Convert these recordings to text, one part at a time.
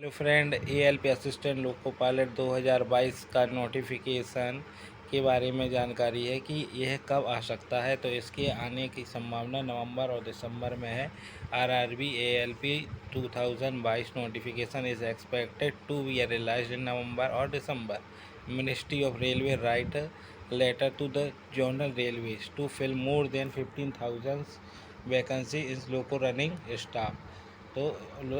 Hello friend, ALP assistant loco pilot 2022 का notification के बारे में जानकारी है कि यह कब आ सकता है। तो इसके आने की संभावना नवंबर और दिसंबर में है। RRB ALP 2022 notification is expected to be released in November और दिसंबर। Ministry of railway write letter to the zonal railways to fill more than 15,000 vacancy in loco running staff. तो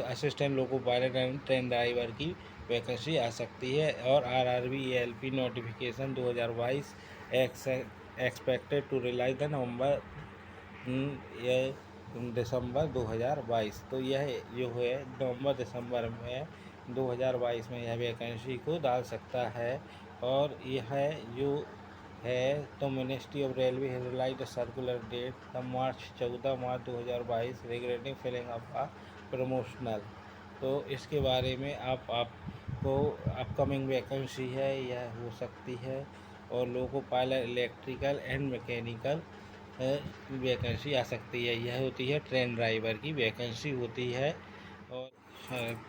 assistant loco pilot and train driver की vacancy आ सकती है। और RRB ALP notification 2022 expected to release the November या दिसंबर 2022। तो यह जो है नवंबर दिसंबर में 2022 में यह वैकेंसी को डाल सकता है। और यह जो है तो ministry of railway has release the circular date the March 14 March 2022 regarding filling up a promotional. तो इसके बारे में आपको अपकमिंग वैकेंसी है यह हो सकती है। और loco pilot electrical and mechanical vacancy आ सकती है। यह होती है ट्रेन ड्राइवर की वैकेंसी होती है। और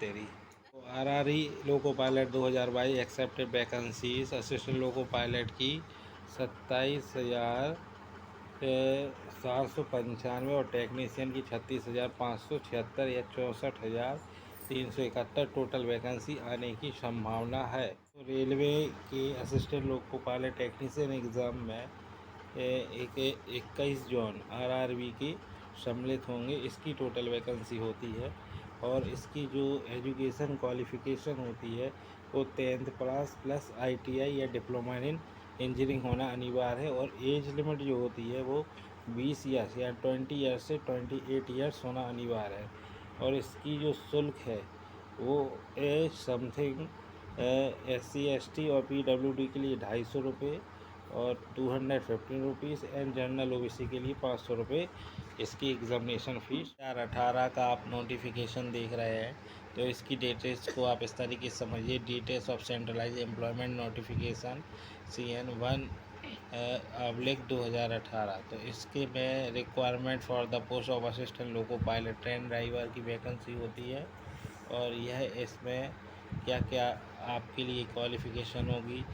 तेरी तो RRB loco pilot 2022 accepted vacancies assistant loco pilot की 27,795 और टेक्नीशियन की 36,576 या 64,371 टोटल वैकेंसी आने की संभावना है। तो रेलवे के assistant loco pilot technician exam में 21 जून आरआरबी के सम्मिलित होंगे। इसकी टोटल वैकेंसी होती है। और इसकी जो एजुकेशन क्वालिफ़िकेशन होती है वो 10th क्लास प्लस आईटीआई या डिप्लोमा इन इंजीनियरिंग होना अनिवार्य है। और एज लिमिट जो होती है वो 20 ईयर्स या 20 ईयर्स से 28 ईयर्स होना अनिवार्य है। और इसकी जो शुल्क है वो समथिंग SC ST और PWD के लिए 250 रुपये और 215 रुपीज़ एंड जनरल ओबीसी के लिए 500 रुपये इसकी एग्जामिनेशन फ़ीस। 2018 का आप नोटिफिकेशन देख रहे हैं तो इसकी डिटेल्स को आप इस तरीके से समझिए। Details of centralise employment notification CN1/2018। तो इसके में requirement for the post of assistant loco pilot train driver की वैकेंसी होती है। और यह इसमें क्या क्या आपके लिए क्वालिफ़िकेशन होगी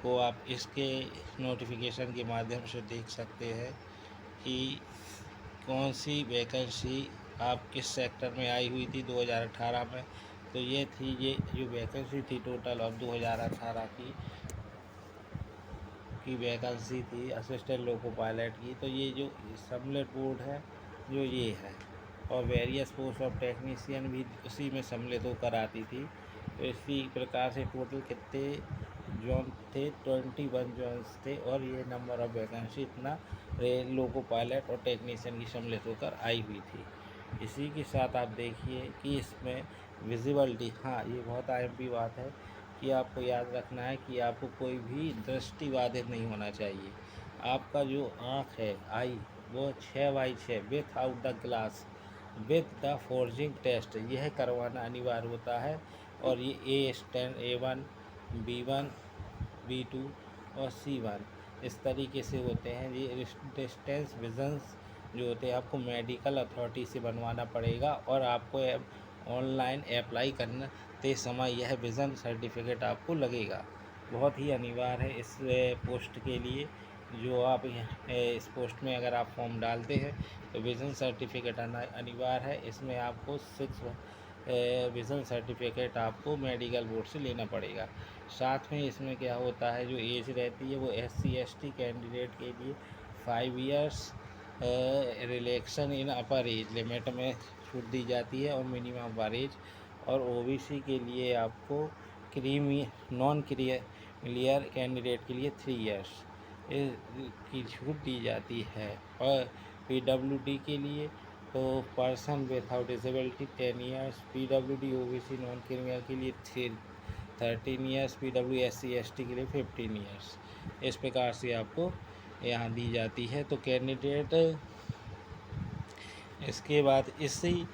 वो आप इसके नोटिफिकेशन के माध्यम से देख सकते हैं कि कौन सी वैकेंसी आप किस सेक्टर में आई हुई थी 2018 में। तो ये जो वैकेंसी थी टोटल ऑफ 2018 की वैकेंसी थी असिस्टेंट लोको पायलट की। तो ये जो सम्मिलित बोर्ड है जो ये है। और वेरियस पोस्ट ऑफ टेक्नीशियन भी उसी में सम्मिलित होकर आती थी। तो इसी प्रकार से टोटल कितने जोन थे 21 जोन्स थे। और ये नंबर ऑफ वैकेंसी इतना लोको पायलट और टेक्नीशियन की सम्मिलित होकर आई हुई थी। इसी के साथ आप देखिए कि इसमें विजिबिलिटी, हाँ ये बहुत अहम बात है कि आपको याद रखना है कि आपको कोई भी दृष्टि बाधित नहीं होना चाहिए। आपका जो आँख है आई वो 6/6 without the glass with the fogging test यह करवाना अनिवार्य होता है। और ये A1 B1 B2 और C1 इस तरीके से होते हैं। ये डिस्टेंस विजन्स जो होते हैं आपको मेडिकल अथॉरिटी से बनवाना पड़ेगा। और आपको ऑनलाइन अप्लाई करते समय यह विज़न सर्टिफिकेट आपको लगेगा। बहुत ही अनिवार्य है इस पोस्ट के लिए। जो आप इस पोस्ट में अगर आप फॉर्म डालते हैं तो विज़न सर्टिफिकेट अनिवार्य है। इसमें आपको 6 विज़न सर्टिफिकेट आपको मेडिकल बोर्ड से लेना पड़ेगा। साथ में इसमें क्या होता है जो एज रहती है वो SC ST कैंडिडेट के लिए 5 इयर्स रिलैक्सन इन अपर एज लिमिट में छूट दी जाती है और मिनिमम अपर एज। और OBC के लिए आपको क्रीमी नॉन क्लियर कैंडिडेट के लिए 3 इयर्स की छूट दी जाती है। और PWD के लिए तो person without disability 10 years, PWD OBC non criminal के लिए 13 इयर्स, PW SC ST के लिए 15 इयर्स। इस प्रकार से आपको यहाँ दी जाती है। तो कैंडिडेट इसके बाद इसी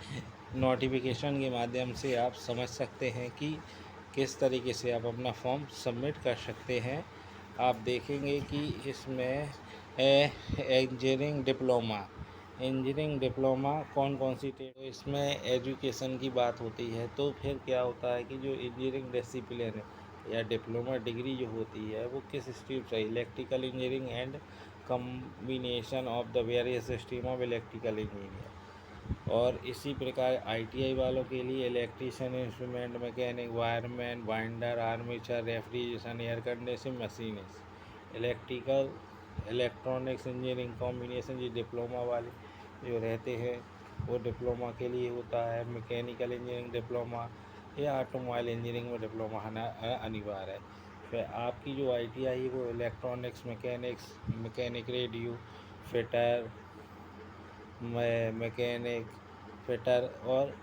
नोटिफिकेशन के माध्यम से आप समझ सकते हैं कि किस तरीके से आप अपना फॉर्म सबमिट कर सकते हैं। आप देखेंगे कि इसमें इंजीनियरिंग डिप्लोमा इंजीनियरिंग डिप्लोमा कौन कौन सी ट्रेड, तो इसमें एजुकेशन की बात होती है। तो फिर क्या होता है कि जो इंजीनियरिंग डिसिप्लिन है या डिप्लोमा डिग्री जो होती है वो किस स्ट्रीम से, electrical engineering and combination of the various stream of electrical engineer. और इसी प्रकार आईटीआई वालों के लिए electrician, instrument mechanic, wireman, binder, armature, refrigeration, air conditioning machinist. Electrical electronics engineering combination जो डिप्लोमा वाले जो रहते हैं वो डिप्लोमा के लिए होता है। मैकेनिकल इंजीनियरिंग डिप्लोमा या ऑटोमोबाइल इंजीनियरिंग में डिप्लोमा होना अनिवार्य है। फिर आपकी जो आईटीआई है वो electronics, mechanic radio fitter, mechanic fitter और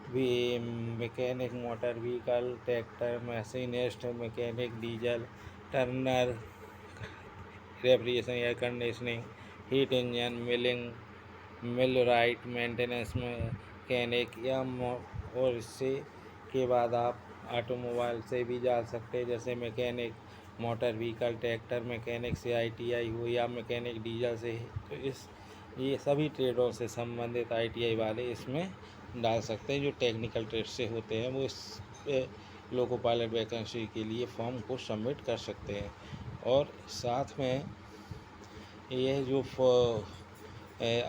भी mechanic motor vehicle, tractor machinist, mechanic diesel turner, refrigeration, air conditioning, heat engine, mill wright, maintenance mechanic या और इससे के बाद आप ऑटोमोबाइल से भी जा सकते हैं, जैसे mechanic motor vehicle, tractor mechanic से आईटीआई हो या मैकेनिक डीजल से। तो ये सभी ट्रेडों से संबंधित आईटीआई वाले इसमें डाल सकते हैं। जो टेक्निकल ट्रेड से होते हैं वो इस लोको पायलट वैकेंसी के लिए फॉर्म को सबमिट कर सकते हैं। और साथ में यह जो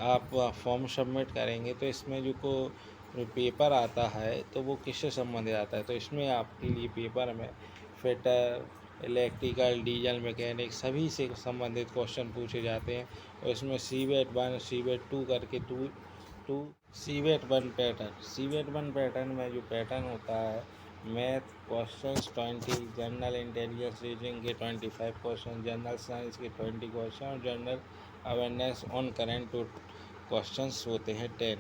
आप फॉर्म सबमिट करेंगे तो इसमें जो पेपर आता है तो वो किससे संबंधित आता है, तो इसमें आपके लिए पेपर में फिटर, इलेक्ट्रिकल, डीजल मैकेनिक सभी से संबंधित क्वेश्चन पूछे जाते हैं। और इसमें सीवेट 1, सीवेट 2 करके टू सीवेट 1 पैटर्न में जो पैटर्न होता है, math questions 20, general intelligence reasoning के 25 क्वेश्चन, जनरल साइंस के 20 क्वेश्चन और general awareness on current questions होते हैं 10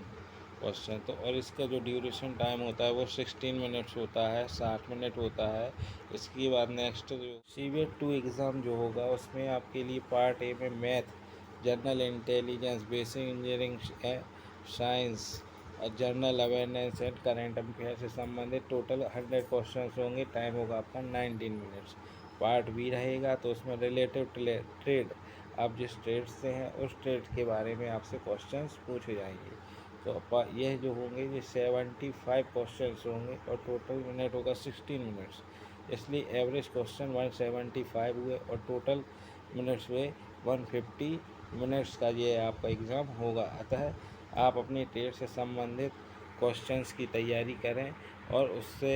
क्वेश्चन। तो और इसका जो ड्यूरेशन टाइम होता है वो 16 मिनट्स होता है, 60 मिनट होता है। इसके बाद नेक्स्ट जो सीवेट 2 एग्ज़ाम जो होगा उसमें आपके लिए पार्ट ए में math, general intelligence, basic engineering science और general awareness and current affair से संबंधित टोटल 100 क्वेश्चन होंगे। टाइम होगा आपका 19 मिनट्स। पार्ट बी रहेगा तो उसमें रिलेटिव ट्रेड, आप जिस ट्रेड से हैं उस ट्रेड के बारे में आपसे क्वेश्चंस पूछे जाएंगे। तो यह जो होंगे ये 75 क्वेश्चंस होंगे और टोटल मिनट होगा 16 मिनट्स। इसलिए एवरेज क्वेश्चन 175 हुए और टोटल मिनट्स हुए 150 मिनट्स का ये आपका एग्ज़ाम होगा। अतः आप अपनी ट्रेड से संबंधित क्वेश्चंस की तैयारी करें और उससे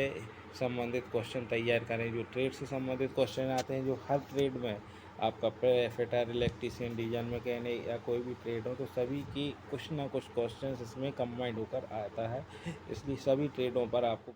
संबंधित क्वेश्चन तैयार करें। जो ट्रेड से संबंधित क्वेश्चन आते हैं, जो हर ट्रेड में आपका फिटर, इलेक्ट्रीशियन, डीजल मैकेनिक या कोई भी ट्रेड हो तो सभी की कुछ ना कुछ क्वेश्चन इसमें कंबाइंड होकर आता है। इसलिए सभी ट्रेडों पर आपको